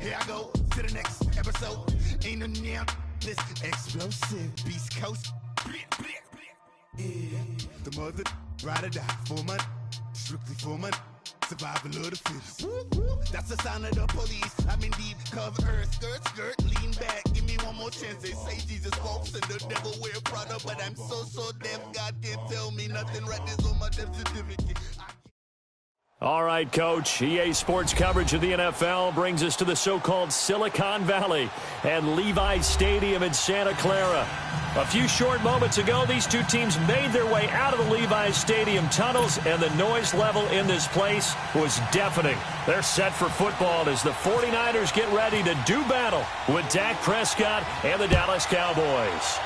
Here I go to the next episode. Ain't no damn this explosive Beast Coast. Yeah. The mother ride or die for money, strictly for money. Survival of the fittest. That's the sign of the police. I'm in deep cover earth. Skirt, lean back. Give me one more chance. They say Jesus walks and the devil wear Prada, but I'm so deaf. God can't tell me nothing. Right this on my death certificate. All right, Coach. EA Sports coverage of the NFL brings us to the so-called Silicon Valley and Levi's Stadium in Santa Clara. A few short moments ago, these two teams made their way out of the Levi's Stadium tunnels, and the noise level in this place was deafening. They're set for football as the 49ers get ready to do battle with Dak Prescott and the Dallas Cowboys.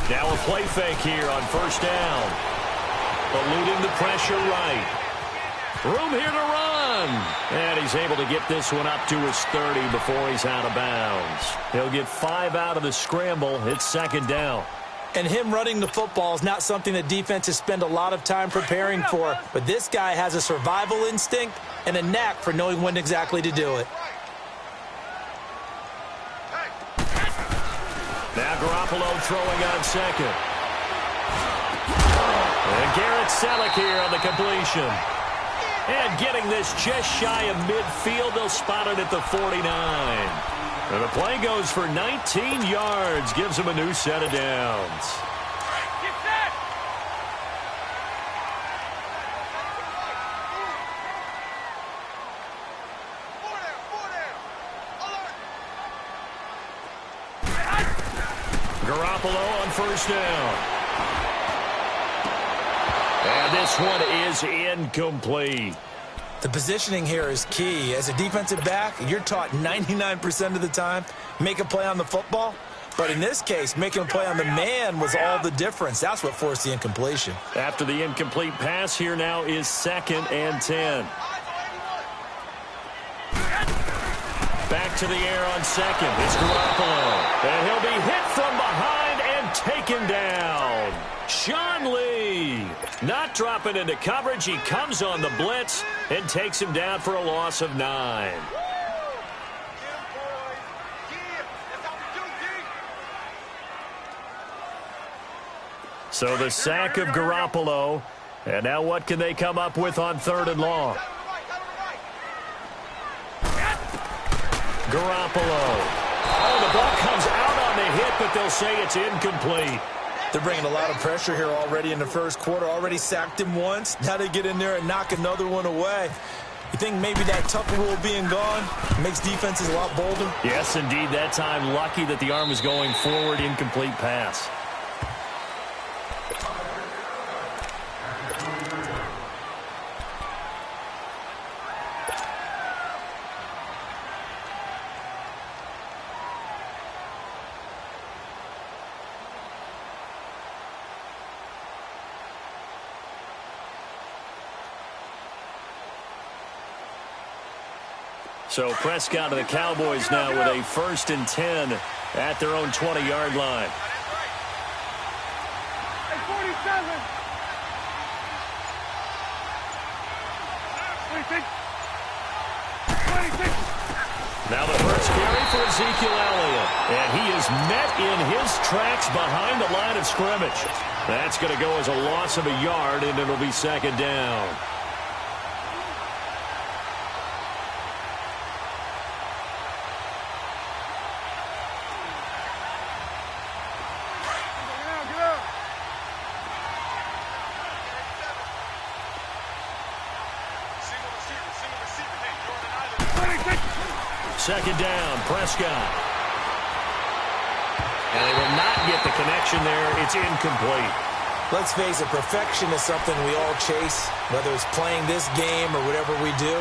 Now a play fake here on first down. Eluding the pressure right. Room here to run. And he's able to get this one up to his 30 before he's out of bounds. He'll get 5 out of the scramble. It's second down. And him running the football is not something that defenses spend a lot of time preparing for. But this guy has a survival instinct and a knack for knowing when exactly to do it. Now Garoppolo throwing on second. And Garrett Selleck here on the completion. And getting this just shy of midfield. They'll spot it at the 49. And the play goes for 19 yards. Gives him a new set of downs. Garoppolo on first down. And this one is incomplete. The positioning here is key. As a defensive back, you're taught 99% of the time, make a play on the football. But in this case, making a play on the man was all the difference. That's what forced the incompletion. After the incomplete pass, here now is 2nd and 10. Back to the air on second. It's Garoppolo. And he'll be hit from behind and taken down. Sean Lee not dropping into coverage. He comes on the blitz and takes him down for a loss of 9. So the sack of Garoppolo. And now what can they come up with on 3rd and long? Garoppolo. Oh, the ball comes out on the hit, but they'll say it's incomplete. They're bringing a lot of pressure here already in the first quarter. Already sacked him once. Now they get in there and knock another one away. You think maybe that Tucker rule being gone makes defenses a lot bolder? Yes, indeed. That time, lucky that the arm was going forward. Incomplete pass. So Prescott of the Cowboys now with a 1st and 10 at their own 20-yard line. Now the first carry for Ezekiel Elliott. And he is met in his tracks behind the line of scrimmage. That's going to go as a loss of a yard, and it'll be 2nd down. Second down, Prescott. And they will not get the connection there. It's incomplete. Let's face it, perfection is something we all chase, whether it's playing this game or whatever we do.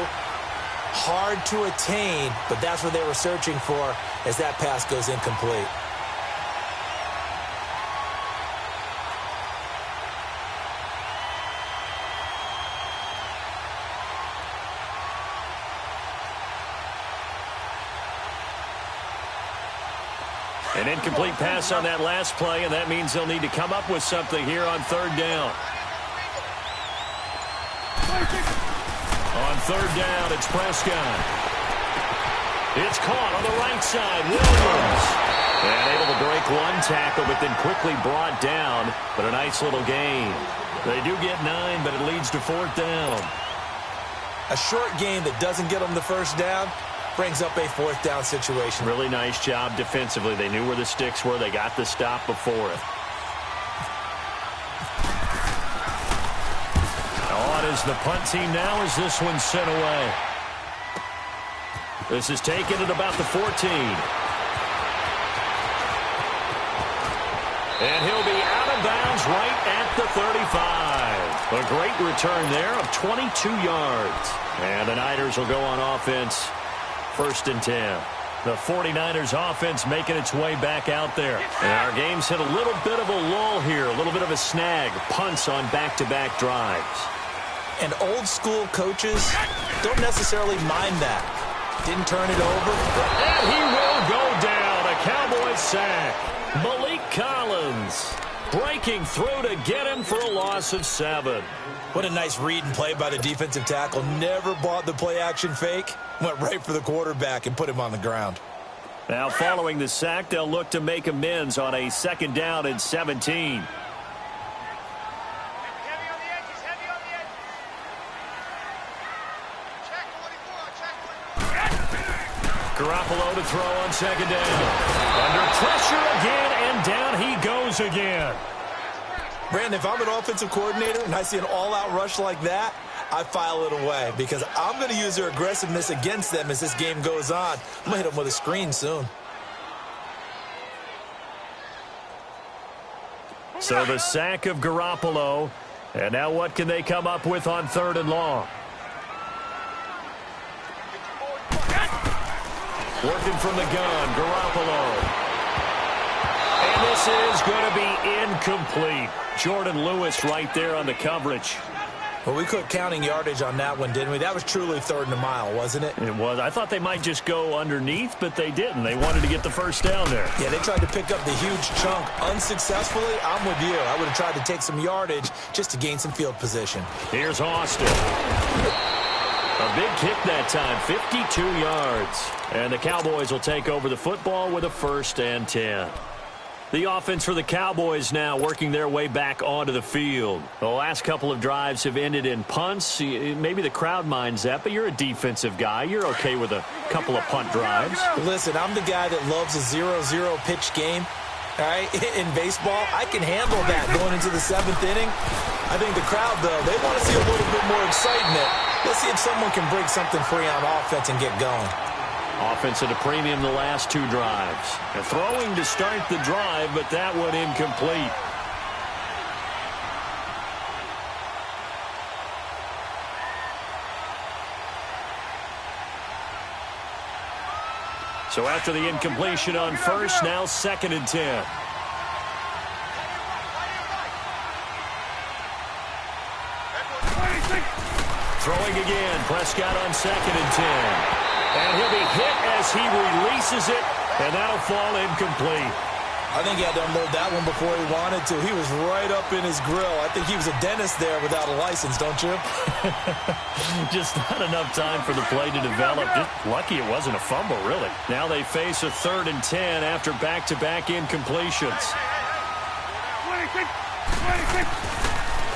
Hard to attain, but that's what they were searching for as that pass goes incomplete. An incomplete pass on that last play, and that means they'll need to come up with something here on third down. On third down, it's Prescott. It's caught on the right side. Williams. And able to break one tackle, but then quickly brought down. But a nice little gain. They do get 9, but it leads to fourth down. A short gain that doesn't get them the first down brings up a fourth down situation. Really nice job defensively. They knew where the sticks were. They got the stop before it. On is the punt team now as this one's sent away. This is taken at about the 14. And he'll be out of bounds right at the 35. A great return there of 22 yards. And the Niners will go on offense. First and 10. The 49ers offense making its way back out there. And our game's hit a little bit of a lull here, a little bit of a snag. Punts on back-to-back drives. And old school coaches don't necessarily mind that. Didn't turn it over. And he will go down. A Cowboys sack. Malik Collins breaking through to get him for a loss of 7. What a nice read and play by the defensive tackle. Never bought the play-action fake. Went right for the quarterback and put him on the ground. Now following the sack, they'll look to make amends on a second down and 17. Garoppolo to throw on second down. Under pressure again, and down he goes again. Brandon, if I'm an offensive coordinator and I see an all-out rush like that, I file it away because I'm going to use their aggressiveness against them as this game goes on. I'm going to hit them with a screen soon. So the sack of Garoppolo. And now what can they come up with on third and long? Working from the gun, Garoppolo. And this is going to be incomplete. Jordan Lewis right there on the coverage. Well, we quit counting yardage on that one, didn't we? That was truly third and a mile, wasn't it? It was. I thought they might just go underneath, but they didn't. They wanted to get the first down there. Yeah, they tried to pick up the huge chunk unsuccessfully. I'm with you. I would have tried to take some yardage just to gain some field position. Here's Austin. A big kick that time, 52 yards. And the Cowboys will take over the football with a first and 10. The offense for the Cowboys now working their way back onto the field. The last couple of drives have ended in punts. Maybe the crowd minds that, but you're a defensive guy. You're okay with a couple of punt drives. Listen, I'm the guy that loves a 0-0 pitch game. All right, in baseball, I can handle that going into the 7th inning. I think the crowd, though, they want to see a little bit more excitement. Let's see if someone can break something free on offense and get going. Offense at a premium the last 2 drives. And throwing to start the drive, but that one incomplete. So after the incompletion on first, now second and 10. Throwing again, Prescott on second and 10. And he'll be hit as he releases it, and that'll fall incomplete. I think he had to unload that one before he wanted to. He was right up in his grill. I think he was a dentist there without a license, don't you? Just not enough time for the play to develop. Just lucky it wasn't a fumble, really. Now they face a third and 10 after back-to-back incompletions.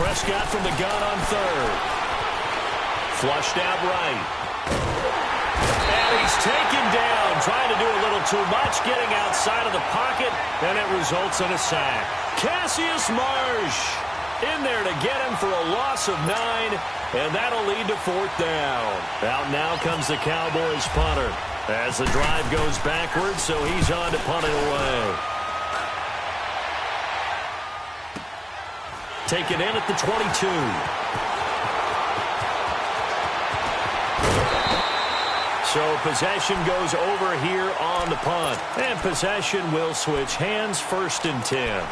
Prescott from the gun on third. Flushed out right. And he's taken down, trying to do a little too much, getting outside of the pocket, and it results in a sack. Cassius Marsh in there to get him for a loss of 9, and that'll lead to fourth down. Out now comes the Cowboys punter as the drive goes backwards, so he's on to punt it away. taken in at the 22. So possession goes over here on the punt. And possession will switch hands, 1st and 10.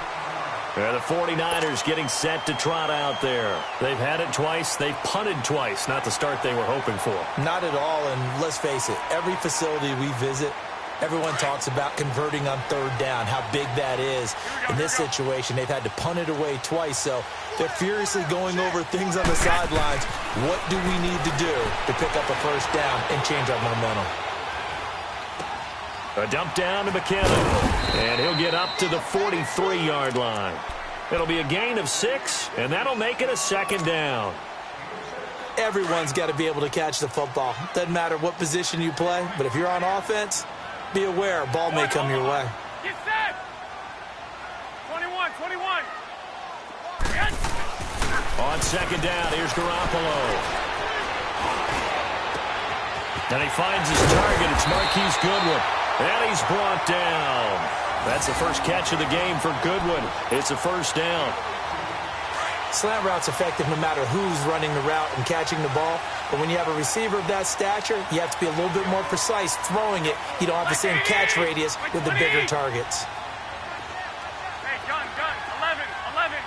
The 49ers getting set to trot out there. They've had it twice. They've punted twice. Not the start they were hoping for. Not at all, and let's face it, every facility we visit, everyone talks about converting on 3rd down, how big that is. In this situation, they've had to punt it away twice, so they're furiously going over things on the sidelines. What do we need to do to pick up a 1st down and change our momentum? A dump down to McKinnon, and he'll get up to the 43-yard line. It'll be a gain of 6, and that'll make it a 2nd down. Everyone's got to be able to catch the football. Doesn't matter what position you play, but if you're on offense, be aware a ball may come your way. Get set! 21. On 2nd down, here's Garoppolo. And he finds his target. It's Marquise Goodwin. And he's brought down. That's the first catch of the game for Goodwin. It's a 1st down. Slant route's effective no matter who's running the route and catching the ball. But when you have a receiver of that stature, you have to be a little bit more precise throwing it. You don't have the same catch radius with the bigger targets. Hey, gun. 11.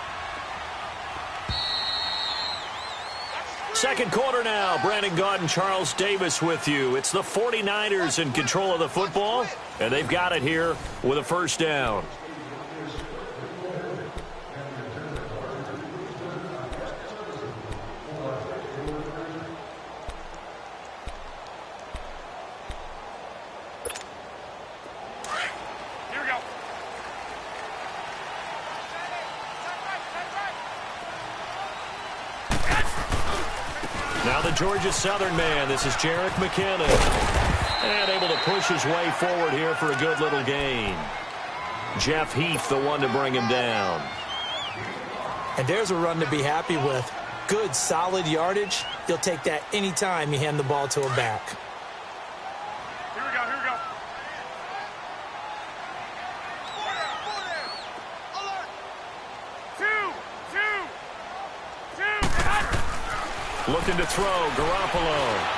Second quarter now. Brandon Gaudin, Charles Davis with you. It's the 49ers in control of the football, and they've got it here with a 1st down. Here we go. Now the Georgia Southern man. This is Jerick McKinnon. And able to push his way forward here for a good little gain. Jeff Heath, the one to bring him down. And there's a run to be happy with. Good, solid yardage. You'll take that anytime you hand the ball to a back. Here we go. Looking to throw, Garoppolo.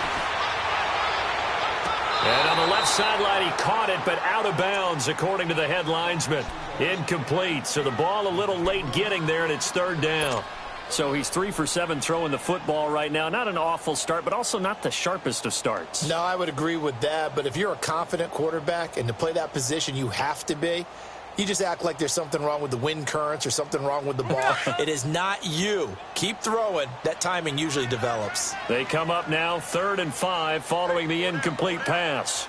And on the left sideline, he caught it, but out of bounds, according to the head linesman. Incomplete, so the ball a little late getting there, and it's 3rd down. So he's 3 for 7 throwing the football right now. Not an awful start, but also not the sharpest of starts. No, I would agree with that, but if you're a confident quarterback and to play that position you have to be, you just act like there's something wrong with the wind currents or something wrong with the ball. It is not you. Keep throwing. That timing usually develops. They come up now 3rd and 5 following the incomplete pass.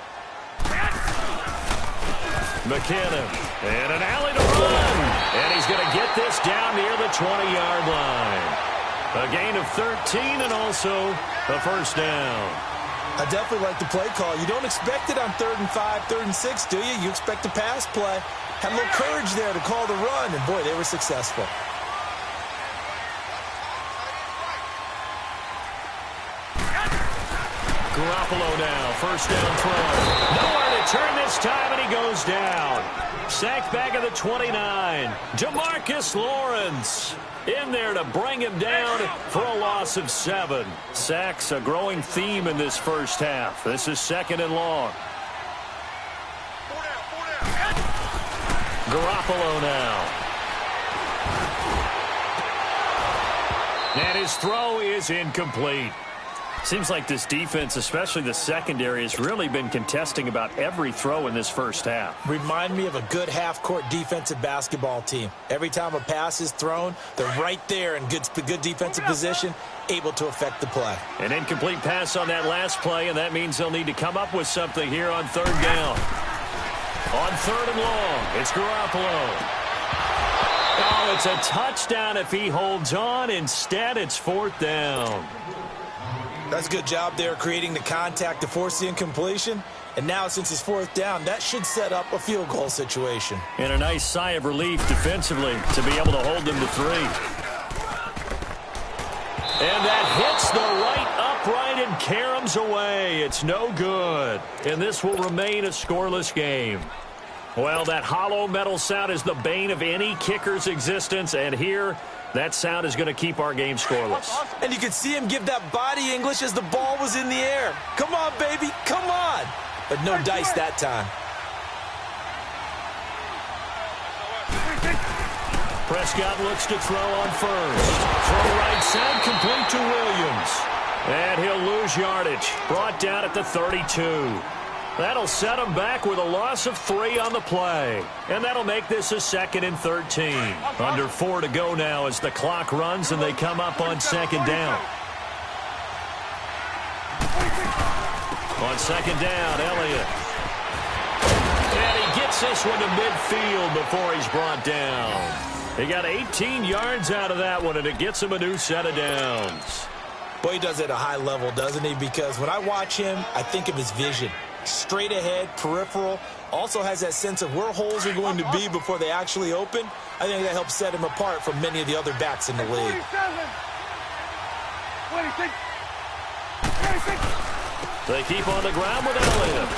McKinnon. And an alley to run. And he's going to get this down near the 20-yard line. A gain of 13 and also a 1st down. I definitely like the play call. You don't expect it on 3rd and 5, 3rd and 6, do you? You expect a pass play. Had a little courage there to call the run, and boy, they were successful. Garoppolo now, 1st down throw. Nowhere to turn this time, and he goes down. Sacked back at the 29. Jamarcus Lawrence in there to bring him down for a loss of 7. Sacks, a growing theme in this first half. This is 2nd and long. Garoppolo now. And his throw is incomplete. Seems like this defense, especially the secondary, has really been contesting about every throw in this first half. Remind me of a good half-court defensive basketball team. Every time a pass is thrown, they're right there in good defensive position, able to affect the play. An incomplete pass on that last play, and that means they'll need to come up with something here on 3rd down. On 3rd and long, it's Garoppolo. Oh, it's a touchdown if he holds on. Instead, it's 4th down. That's a good job there creating the contact to force the incompletion. And now, since it's 4th down, that should set up a field goal situation. And a nice sigh of relief defensively to be able to hold them to 3. And that hits the right upright and caroms away. It's no good. And this will remain a scoreless game. Well, that hollow metal sound is the bane of any kicker's existence, and here, that sound is going to keep our game scoreless. And you could see him give that body English as the ball was in the air. Come on, baby, come on. But no dice that time. Prescott looks to throw on first. Throw right side, complete to Williams. And he'll lose yardage. Brought down at the 32. That'll set him back with a loss of 3 on the play. And that'll make this a 2nd and 13. Under 4 to go now as the clock runs and they come up on 2nd down. On 2nd down, Elliott. And he gets this one to midfield before he's brought down. He got 18 yards out of that one, and it gets him a new set of downs. Boy, he does it at a high level, doesn't he? Because when I watch him, I think of his vision. Straight ahead, peripheral, also has that sense of where holes are going to be before they actually open. I think that helps set him apart from many of the other backs in the league. 26. They keep on the ground with Elliott.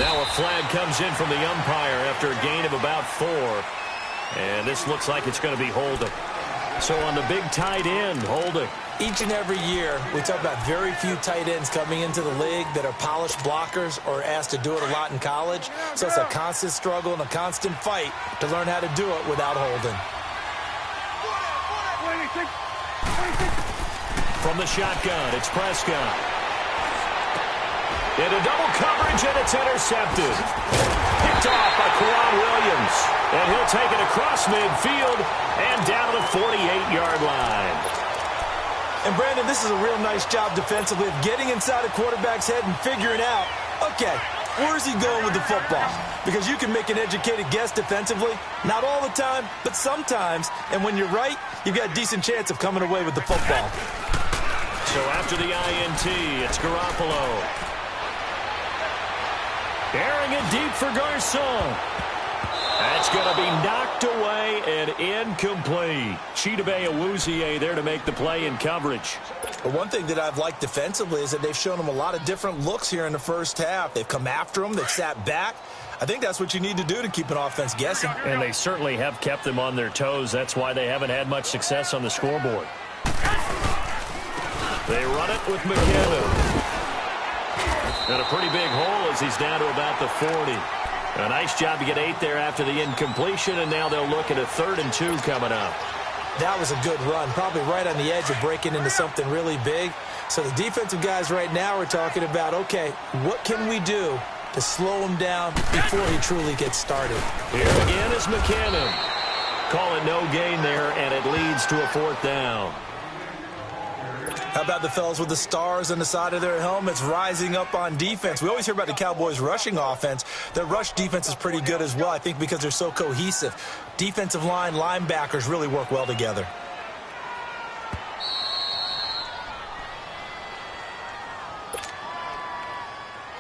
Now a flag comes in from the umpire after a gain of about 4. And this looks like it's going to be holding. So on the big tight end, holding. Each and every year, we talk about very few tight ends coming into the league that are polished blockers or asked to do it a lot in college. So it's a constant struggle and a constant fight to learn how to do it without holding. 26. From the shotgun, it's Prescott. Into double coverage, and it's intercepted. Picked off by Quran Williams. And he'll take it across midfield and down to the 48-yard line. And, Brandon, this is a real nice job defensively of getting inside a quarterback's head and figuring out, okay, where's he going with the football? Because you can make an educated guess defensively, not all the time, but sometimes. And when you're right, you've got a decent chance of coming away with the football. So after the INT, it's Garoppolo. Airing it deep for Garcon. That's going to be knocked away and incomplete. Chidobe Awuzie there to make the play in coverage. But one thing that I've liked defensively is that they've shown them a lot of different looks here in the first half. They've come after them. They've sat back. I think that's what you need to do to keep an offense guessing. And they certainly have kept them on their toes. That's why they haven't had much success on the scoreboard. They run it with McKinnon. And a pretty big hole as he's down to about the 40. A nice job to get 8 there after the incompletion, and now they'll look at a 3rd and 2 coming up. That was a good run, probably right on the edge of breaking into something really big. So the defensive guys right now are talking about, okay, what can we do to slow him down before he truly gets started? Here again is McKinnon. Call it no gain there, and it leads to a 4th down. How about the fellas with the stars on the side of their helmets rising up on defense? We always hear about the Cowboys' rushing offense. Their rush defense is pretty good as well, I think, because they're so cohesive. Defensive line, linebackers really work well together.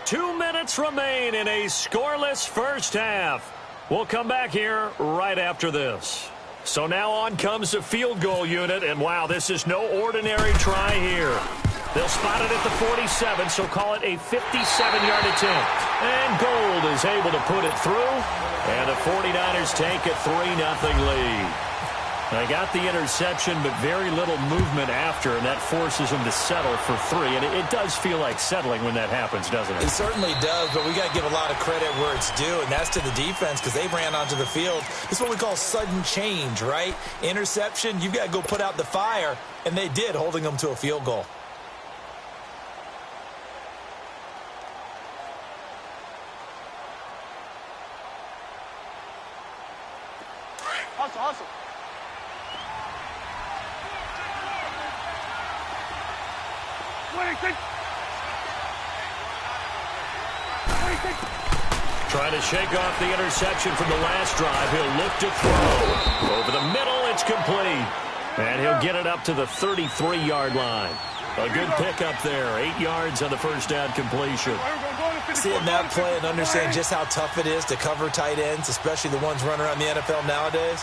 Two minutes remain in a scoreless first half. We'll come back here right after this. So now on comes the field goal unit, and wow, this is no ordinary try here. They'll spot it at the 47, so call it a 57-yard attempt. And Gold is able to put it through, and the 49ers take a 3-0 lead. They got the interception, but very little movement after, and that forces them to settle for 3. And it does feel like settling when that happens, doesn't it? It certainly does, but we got to give a lot of credit where it's due, and that's to the defense because they ran onto the field. This is what we call sudden change, right? Interception, you've got to go put out the fire, and they did, holding them to a field goal. Hustle. Trying to shake off the interception from the last drive. He'll look to throw. Over the middle, it's complete. And he'll get it up to the 33-yard line. A good pickup there. 8 yards on the first down completion. Seeing that play and understand just how tough it is to cover tight ends, especially the ones running around the NFL nowadays.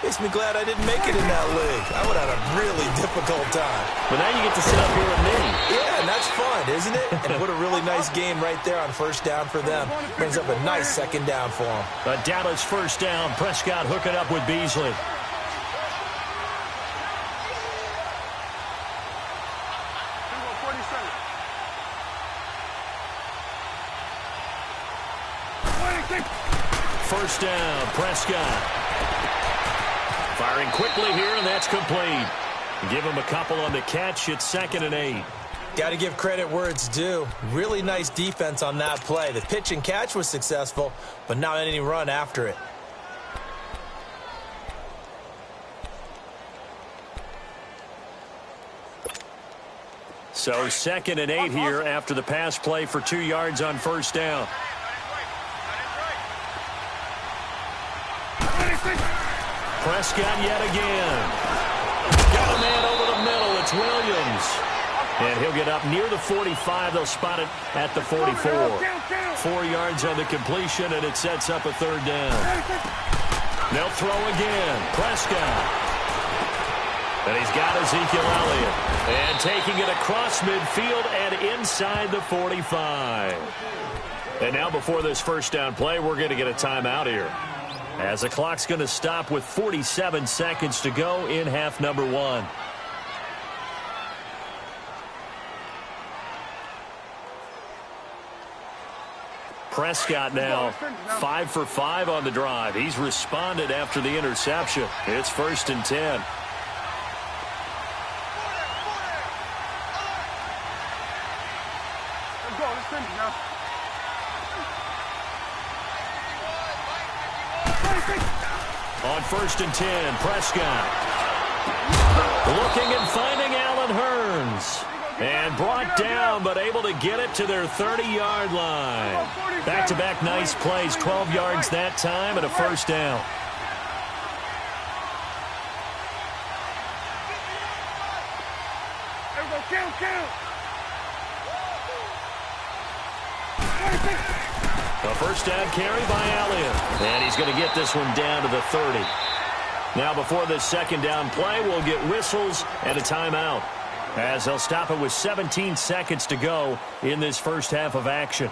Makes me glad I didn't make it in that league. I would have had a really difficult time. But now you get to sit up here with me. Yeah, and that's fun, isn't it? And what a really nice game right there on first down for them. Brings up a nice second down for them. A Dallas first down. Prescott hooking up with Beasley. First down, Prescott. Firing quickly here, and that's complete. Give him a couple on the catch. It's 2nd and 8. Got to give credit where it's due. Really nice defense on that play. The pitch and catch was successful, but not any run after it. So 2nd and 8 here after the pass play for 2 yards on first down. Prescott yet again. Got a man over the middle. It's Williams. And he'll get up near the 45. They'll spot it at the 44. 4 yards on the completion, and it sets up a 3rd down. They'll throw again. Prescott. And he's got Ezekiel Elliott. And taking it across midfield and inside the 45. And now before this first down play, we're going to get a timeout here, as the clock's going to stop with 47 seconds to go in half number 1. Prescott now 5 for 5 on the drive. He's responded after the interception. It's 1st and 10. On 1st and 10, Prescott. Looking and finding Allen Hurns. And brought down, but able to get it to their 30-yard line. Back-to-back nice plays, 12 yards that time, and a first down. A first down carry by Elliott. And he's going to get this one down to the 30. Now before this second down play, we'll get whistles and a timeout, as they'll stop it with 17 seconds to go in this first half of action.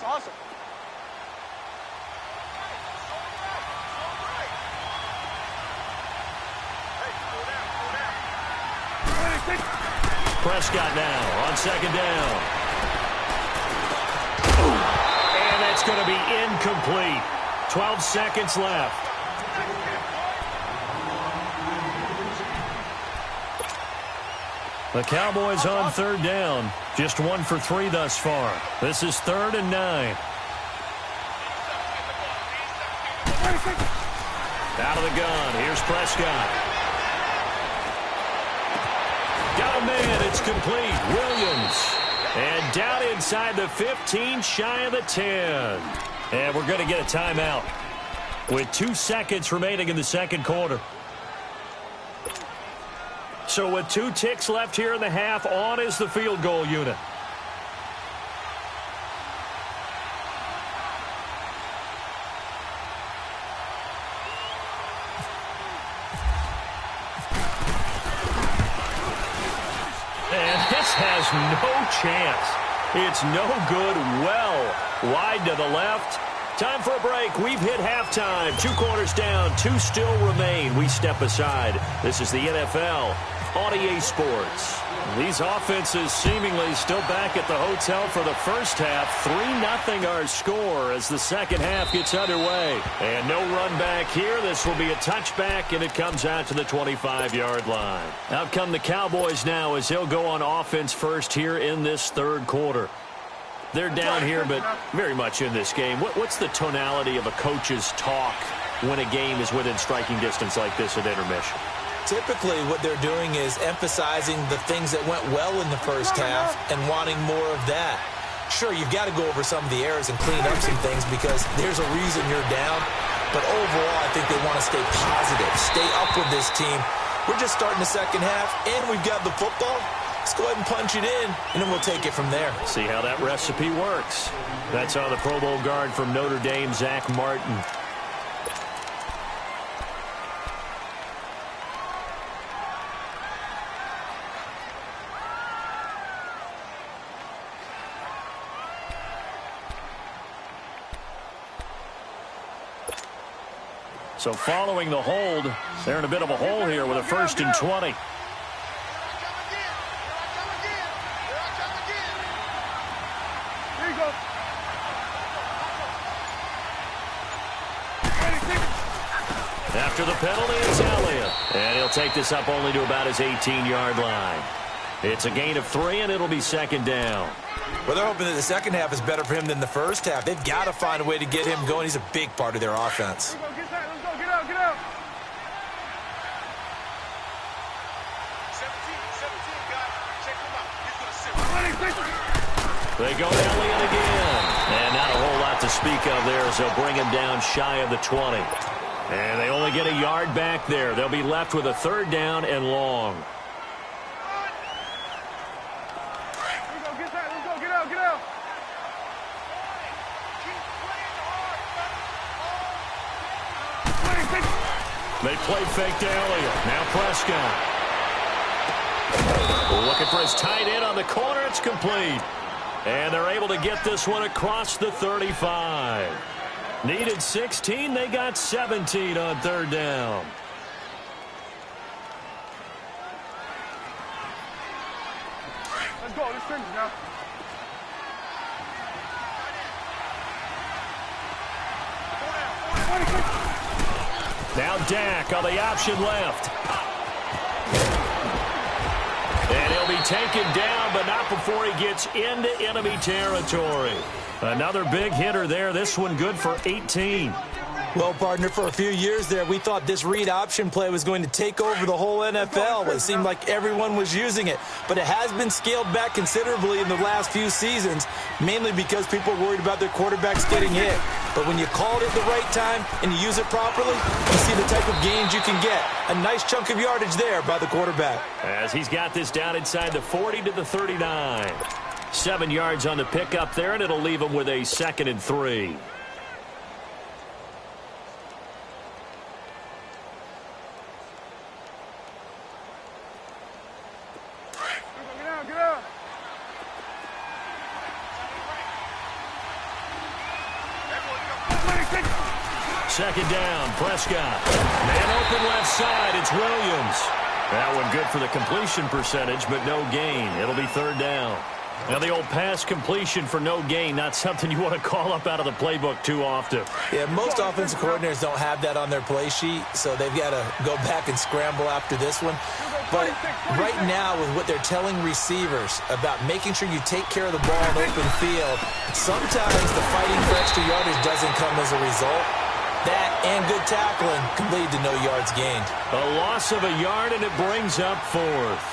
Awesome. Prescott now on second down. And that's going to be incomplete. 12 seconds left. The Cowboys on third down. Just 1 for 3 thus far. This is 3rd and 9. Out of the gun. Here's Prescott. Got a man. It's complete. Williams. And down inside the 15, shy of the 10. And we're going to get a timeout with 2 seconds remaining in the second quarter. So with 2 ticks left here in the half, on is the field goal unit. And this has no chance. It's no good. Well wide to the left. Time for a break. We've hit halftime. 2 quarters down. 2 still remain. We step aside. This is the NFL on EA Sports. These offenses seemingly still back at the hotel for the first half. 3-0 our score as the second half gets underway. And no run back here. This will be a touchback, and it comes out to the 25-yard line. Out come the Cowboys now as they'll go on offense first here in this third quarter. They're down here, but very much in this game. What's the tonality of a coach's talk when a game is within striking distance like this at intermission? Typically, what they're doing is emphasizing the things that went well in the first half and wanting more of that. Sure, you've got to go over some of the errors and clean up some things because there's a reason you're down. But overall, I think they want to stay positive, stay up with this team. We're just starting the second half, and we've got the football. Let's go ahead and punch it in, and then we'll take it from there. See how that recipe works. That's on the Pro Bowl guard from Notre Dame, Zach Martin. So following the hold, they're in a bit of a hole here with a 1st and 20. After the penalty, it's Elliott. And he'll take this up only to about his 18-yard line. It's a gain of 3, and it'll be 2nd down. Well, they're hoping that the second half is better for him than the first half. They've got to find a way to get him going. He's a big part of their offense. Let's go, get out, get out. 17, guys. Check him out. He's going to sit. They go to Elliott again. And not a whole lot to speak of there as they'll bring him down shy of the 20. And they only get a yard back there. They'll be left with a 3rd down and long. Get out. They play fake to Elliott. Now Prescott. Looking for his tight end on the corner. It's complete. And they're able to get this one across the 35. Needed 16. They got 17 on 3rd down. Let's go. Let's finish now. Now Dak on the option left. And he'll be taken down, but not before he gets into enemy territory. Another big hitter there. This one good for 18. Well, partner, for a few years there, we thought this read option play was going to take over the whole NFL. It seemed like everyone was using it. But it has been scaled back considerably in the last few seasons, mainly because people are worried about their quarterbacks getting hit. But when you call it at the right time and you use it properly, you see the type of gains you can get. A nice chunk of yardage there by the quarterback. As he's got this down inside the 40 to the 39. 7 yards on the pickup there, and it'll leave him with a 2nd and 3. Get out. 2nd down, Prescott. Man open left side, it's Williams. That one good for the completion percentage, but no gain. It'll be 3rd down. Now, the old pass completion for no gain, not something you want to call up out of the playbook too often. Yeah, most offensive coordinators don't have that on their play sheet, so they've got to go back and scramble after this one. But right now, with what they're telling receivers about making sure you take care of the ball in open field, sometimes the fighting for extra yardage doesn't come as a result. That and good tackling can lead to no yards gained. A loss of a yard, and it brings up 4th.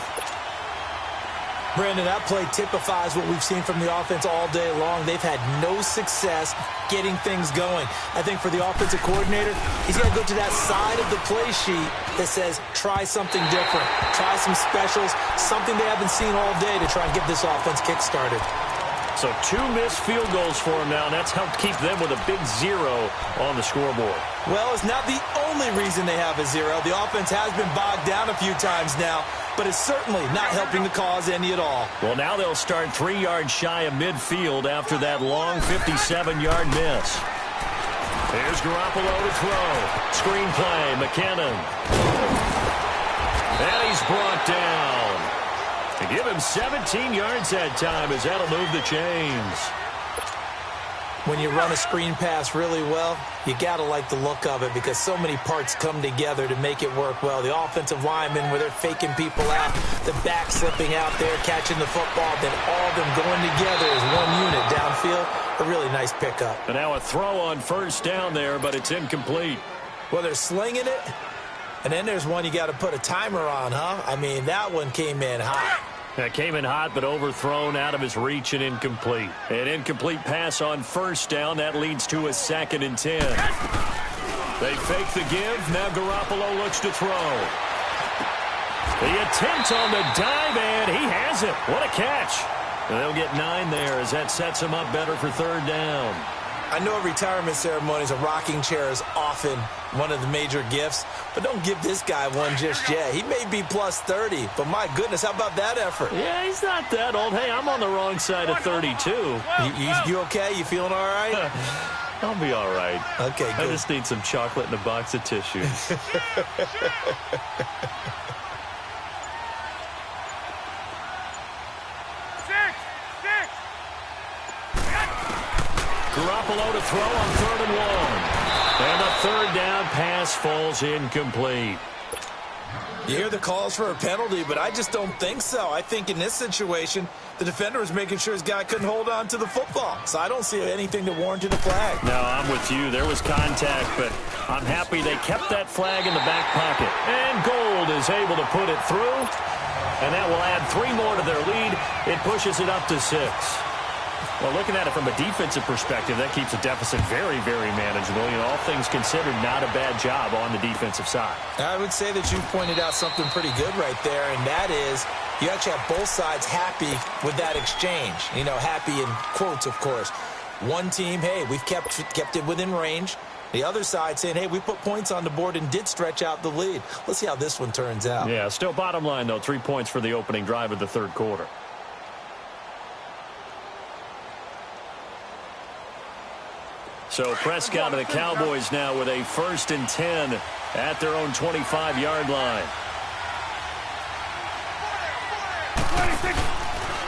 Brandon, that play typifies what we've seen from the offense all day long. They've had no success getting things going. I think for the offensive coordinator, he's got to go to that side of the play sheet that says, try something different. Try some specials, something they haven't seen all day to try and get this offense kick-started. So 2 missed field goals for him now, and that's helped keep them with a big 0 on the scoreboard. Well, it's not the only reason they have a 0. The offense has been bogged down a few times now, but it's certainly not helping the cause any at all. Well, now they'll start 3 yards shy of midfield after that long 57-yard miss. Here's Garoppolo to throw. Screen play, McKinnon. And he's brought down. To give him 17 yards that time, as that'll move the chains. When you run a screen pass really well, you got to like the look of it because so many parts come together to make it work well. The offensive linemen, where they're faking people out, the back slipping out there, catching the football, then all of them going together as one unit downfield. A really nice pickup. And now a throw on 1st down there, but it's incomplete. Well, they're slinging it, and then there's one you got to put a timer on, huh? I mean, that one came in hot. That came in hot, but overthrown out of his reach and incomplete. An incomplete pass on 1st down. That leads to a 2nd and 10. They fake the give. Now Garoppolo looks to throw. The attempt on the dive, and he has it. What a catch. And they'll get 9 there as that sets him up better for third down. I know at retirement ceremonies, a rocking chair is often one of the major gifts, but don't give this guy one just yet. He may be plus 30, but my goodness, how about that effort? Yeah, he's not that old. Hey, I'm on the wrong side of 32. You okay? You feeling all right? I'll be all right. Okay, good. I just need some chocolate and a box of tissues. Garoppolo to throw on 3rd and 1. And the third down pass falls incomplete. You hear the calls for a penalty, but I just don't think so. I think in this situation, the defender was making sure his guy couldn't hold on to the football. So I don't see anything to warrant a flag. No, I'm with you. There was contact, but I'm happy they kept that flag in the back pocket. And Gold is able to put it through. And that will add 3 more to their lead. It pushes it up to 6. Well, looking at it from a defensive perspective, that keeps the deficit very, very manageable. You know, all things considered, not a bad job on the defensive side. I would say that you pointed out something pretty good right there, and that is you actually have both sides happy with that exchange. You know, happy in quotes, of course. One team, hey, we've kept it within range. The other side saying, hey, we put points on the board and did stretch out the lead. Let's see how this one turns out. Yeah, still bottom line, though, 3 points for the opening drive of the third quarter. So Prescott and the Cowboys now with a 1st and 10 at their own 25-yard line.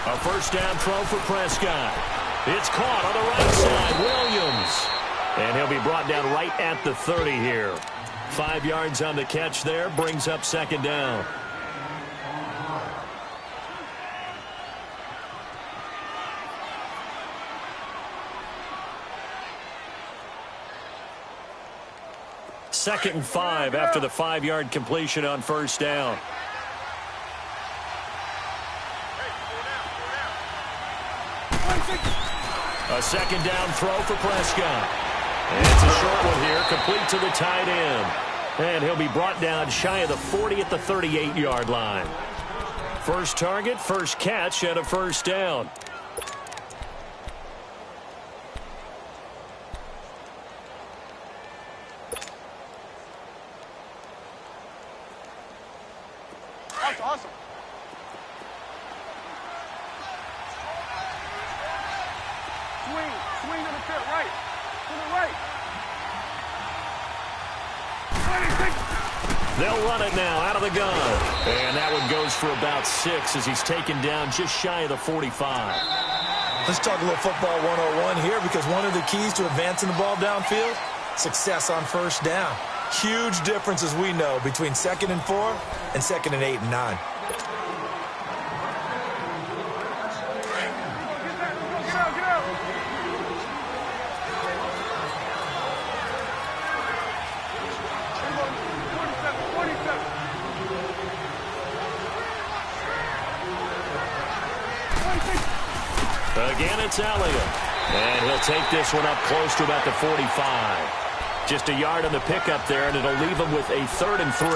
A first down throw for Prescott. It's caught on the right side. Williams. And he'll be brought down right at the 30 here. 5 yards on the catch there. Brings up 2nd down. Second and 5 after the 5-yard completion on first down. A 2nd down throw for Prescott. And it's a short one here, complete to the tight end. And he'll be brought down shy of the 40 at the 38-yard line. First target, first catch, and a first down. That's awesome. Swing to the field, right. To the right. They'll run it now out of the gun. And that one goes for about 6 as he's taken down just shy of the 45. Let's talk a little football 101 here, because one of the keys to advancing the ball downfield, success on first down. Huge difference, as we know, between 2nd and 4 and 2nd and 8 and 9. Again, it's Elliott. And he'll take this one up close to about the 45. Just a yard on the pickup there, and it'll leave him with a 3rd and 3.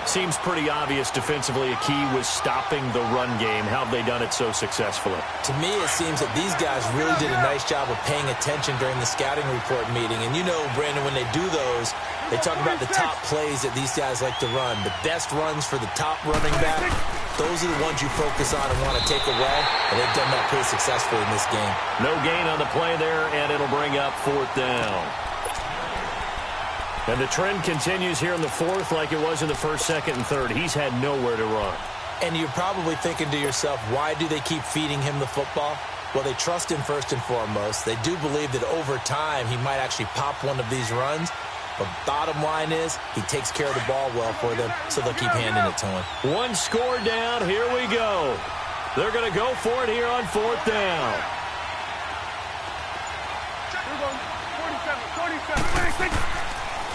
Seems pretty obvious defensively a key was stopping the run game. How have they done it so successfully? To me, it seems that these guys really did a nice job of paying attention during the scouting report meeting. And you know, Brandon, when they do those, they talk about the top plays that these guys like to run. The best runs for the top running back, those are the ones you focus on and want to take away. And they've done that pretty successfully in this game. No gain on the play there, and it'll bring up 4th down. And the trend continues here in the 4th like it was in the 1st, 2nd, and 3rd. He's had nowhere to run. And you're probably thinking to yourself, why do they keep feeding him the football? Well, they trust him first and foremost. They do believe that over time he might actually pop one of these runs. But bottom line is, he takes care of the ball well for them, so they'll keep handing it to him. One score down. Here we go. They're going to go for it here on 4th down. 47.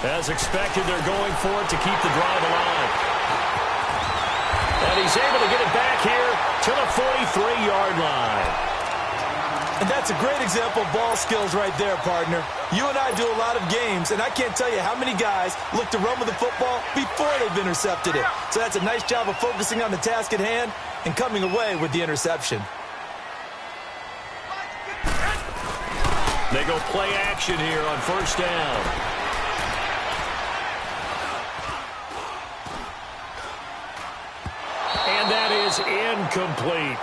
As expected, they're going for it to keep the drive alive. And he's able to get it back here to the 43-yard line. And that's a great example of ball skills right there, partner. You and I do a lot of games, and I can't tell you how many guys look to run with the football before they've intercepted it. So that's a nice job of focusing on the task at hand and coming away with the interception. They go play action here on first down. And that is incomplete.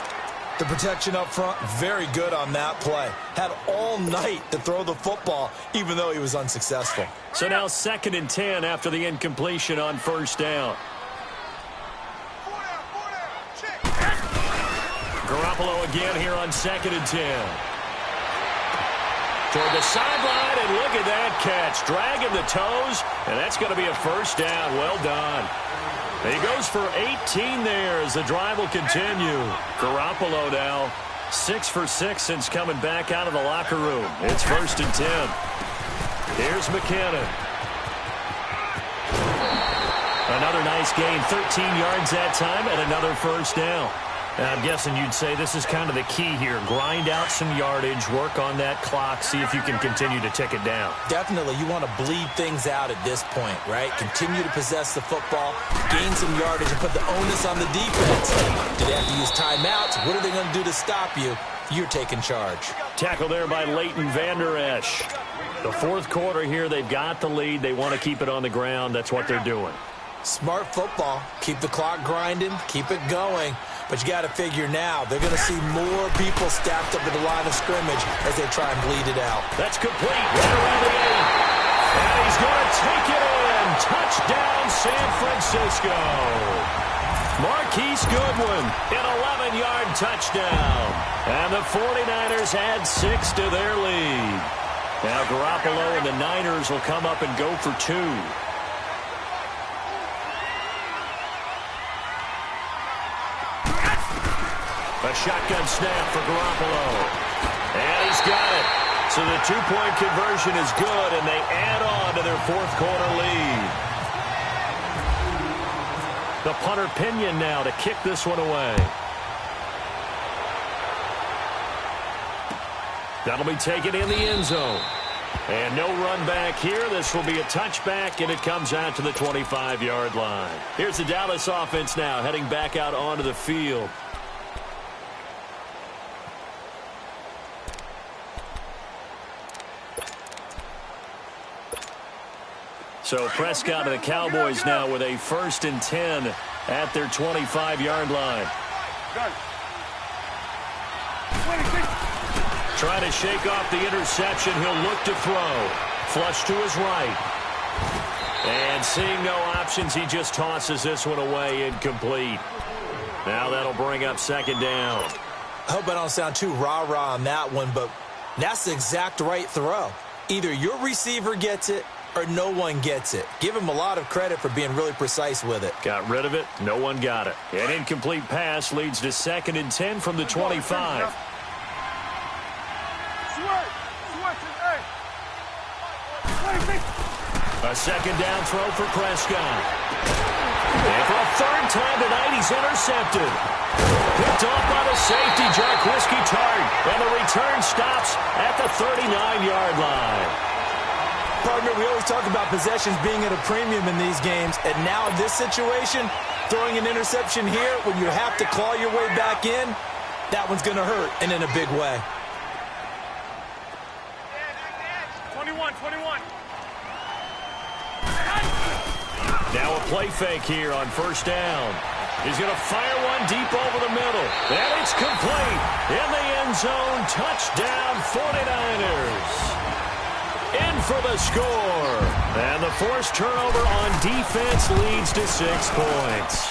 The protection up front, very good on that play. Had all night to throw the football, even though he was unsuccessful. So now 2nd and 10 after the incompletion on first down. Garoppolo again here on 2nd and 10. Toward the sideline, and look at that catch. Dragging the toes, and that's going to be a first down. Well done. He goes for 18 there as the drive will continue. Garoppolo now 6 for 6 since coming back out of the locker room. It's 1st and 10. Here's McKinnon. Another nice gain, 13 yards that time, and another first down. I'm guessing you'd say this is kind of the key here. Grind out some yardage, work on that clock, see if you can continue to tick it down. Definitely. You want to bleed things out at this point, right? Continue to possess the football, gain some yardage, and put the onus on the defense. Do they have to use timeouts? What are they going to do to stop you? You're taking charge. Tackle there by Leighton Vander Esch. The 4th quarter here, they've got the lead. They want to keep it on the ground. That's what they're doing. Smart football. Keep the clock grinding. Keep it going. But you got to figure now, they're going to see more people stacked up at the line of scrimmage as they try and bleed it out. That's complete. Right around the 8. And he's going to take it in. Touchdown, San Francisco. Marquise Goodwin, an 11-yard touchdown. And the 49ers add 6 to their lead. Now Garoppolo and the Niners will come up and go for 2. A shotgun snap for Garoppolo. And he's got it. So the 2-point conversion is good, and they add on to their 4th quarter lead. The punter Pinion now to kick this one away. That'll be taken in the end zone. And no run back here. This will be a touchback, and it comes out to the 25-yard line. Here's the Dallas offense now heading back out onto the field. So Prescott and the Cowboys now with a 1st and 10 at their 25-yard line. Trying to shake off the interception. He'll look to throw. Flush to his right. And seeing no options, he just tosses this one away, incomplete. Now that'll bring up 2nd down. I hope I don't sound too rah-rah on that one, but that's the exact right throw. Either your receiver gets it or no one gets it. Give him a lot of credit for being really precise with it. Got rid of it. No one got it. An incomplete pass leads to 2nd and 10 from the 25. A 2nd down throw for Prescott. And for a 3rd time tonight, he's intercepted. Picked off by the safety, Jarquiski Tart. And the return stops at the 39-yard line. Partner, we always talk about possessions being at a premium in these games, and now in this situation, throwing an interception here when you have to claw your way back in, that one's going to hurt, and in a big way. 21. Now a play fake here on 1st down. He's going to fire one deep over the middle, and it's complete. In the end zone, touchdown 49ers. In for the score. And the forced turnover on defense leads to 6 points.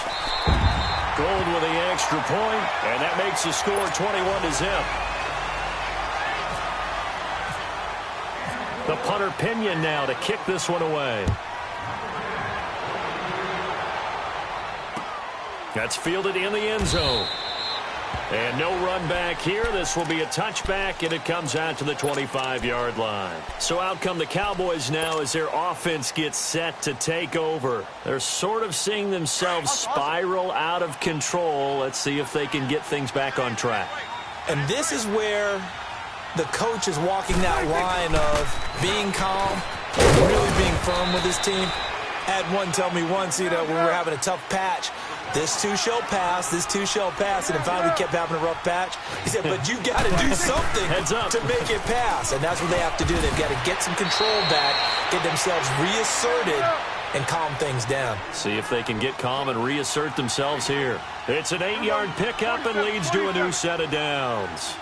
Gold with the extra point, and that makes the score 21-0. The punter Pinion now to kick this one away. That's fielded in the end zone. And no run back here. This will be a touchback, and it comes out to the 25-yard line. So out come the Cowboys now as their offense gets set to take over. They're sort of seeing themselves spiral out of control. Let's see if they can get things back on track. And this is where the coach is walking that line of being calm and really being firm with his team. I had one tell me once, when we were having a tough patch, this too shall pass, and then finally we kept having a rough patch. He said, but you got to do something to make it pass, and that's what they have to do. They've got to get some control back, get themselves reasserted, and calm things down. See if they can get calm and reassert themselves here. It's an 8-yard pickup and leads to a new set of downs.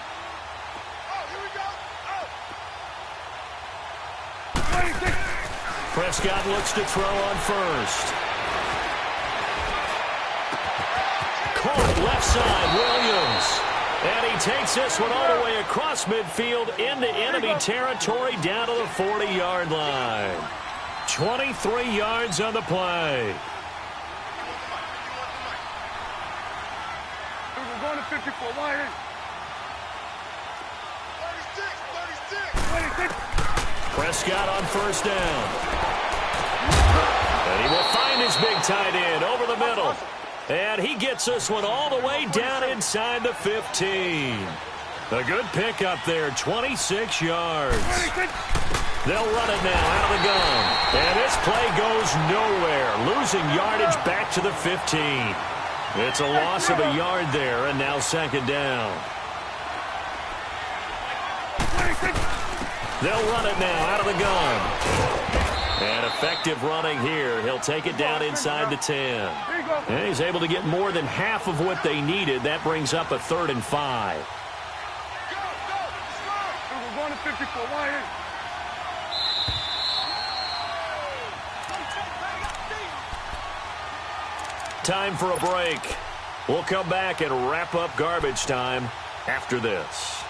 Prescott looks to throw on first. Caught left side, Williams. And he takes this one all the way across midfield into enemy territory down to the 40-yard line. 23 yards on the play. We're going to 54. Why? 36. Prescott on first down. And he will find his big tight end over the middle. And he gets this one all the way down inside the 15. A good pickup there, 26 yards. They'll run it now out of the gun. And this play goes nowhere, losing yardage back to the 15. It's a loss of a yard there, and now second down. They'll run it now out of the gun. And effective running here. He'll take it down inside the 10. And he's able to get more than half of what they needed. That brings up a 3rd and 5. We're going to 54. Why? Time for a break. We'll come back and wrap up garbage time after this.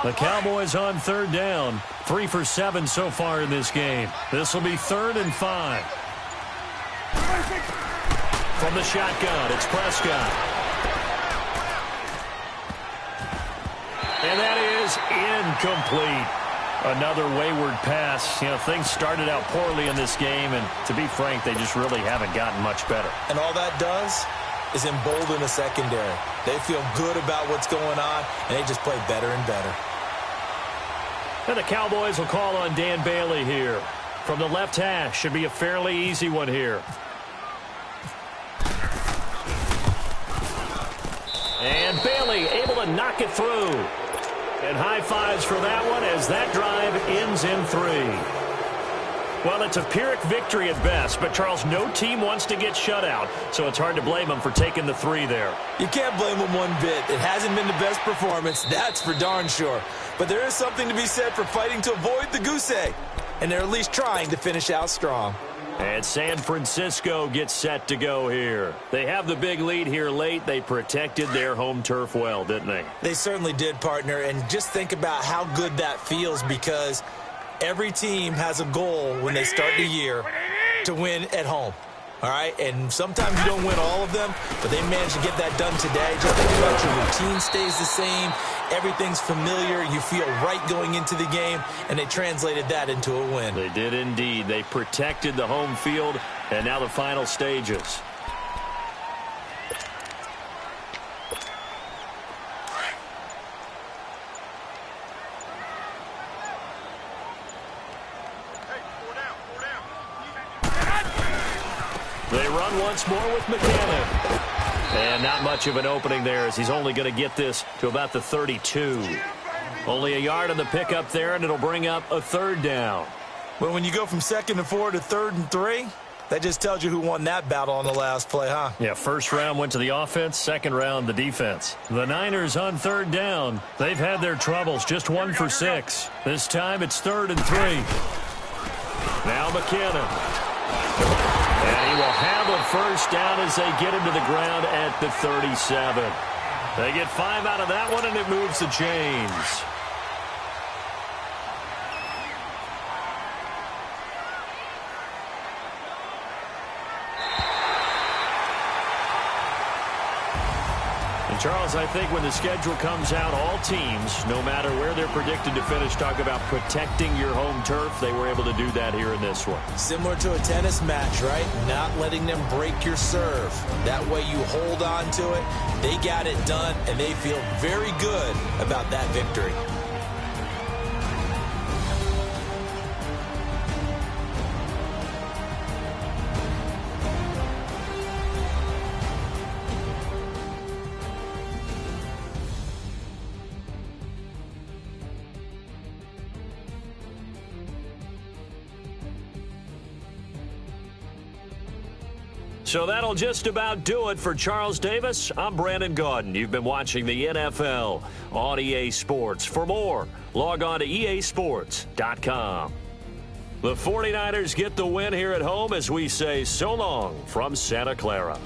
The Cowboys on 3rd down. 3 for 7 so far in this game. This will be 3rd and 5. From the shotgun, it's Prescott. And that is incomplete. Another wayward pass. Things started out poorly in this game, and to be frank, they just really haven't gotten much better. And all that does is embolden the secondary. They feel good about what's going on, and they just play better and better. And the Cowboys will call on Dan Bailey here. From the left hash, should be a fairly easy one here. And Bailey able to knock it through. And high fives for that one as that drive ends in 3. Well, it's a Pyrrhic victory at best, but Charles, no team wants to get shut out, so it's hard to blame them for taking the 3 there. You can't blame them one bit. It hasn't been the best performance, that's for darn sure. But there is something to be said for fighting to avoid the goose egg, and they're at least trying to finish out strong. And San Francisco gets set to go here. They have the big lead here late. They protected their home turf well, didn't they? They certainly did, partner, and just think about how good that feels, because every team has a goal when they start the year to win at home. All right, and sometimes you don't win all of them, but they managed to get that done today. Just think about your routine stays the same. Everything's familiar. You feel right going into the game, and they translated that into a win. They did indeed. They protected the home field, and now the final stages. They run once more with McKinnon. And not much of an opening there as he's only going to get this to about the 32. Only a yard on the pickup there, and it'll bring up a 3rd down. But when you go from 2nd and 4 to 3rd and 3, that just tells you who won that battle on the last play, huh? Yeah, first round went to the offense, second round the defense. The Niners on 3rd down. They've had their troubles, just 1 for 6. This time it's 3rd and 3. Now McKinnon. And he will have a first down as they get him to the ground at the 37. They get 5 out of that one, and it moves the chains. Charles, I think when the schedule comes out, all teams, no matter where they're predicted to finish, talk about protecting your home turf. They were able to do that here in this one. Similar to a tennis match, right? Not letting them break your serve. That way you hold on to it. They got it done, and they feel very good about that victory. So that'll just about do it for Charles Davis. I'm Brandon Gaudin. You've been watching the NFL on EA Sports. For more, log on to easports.com. The 49ers get the win here at home as we say so long from Santa Clara.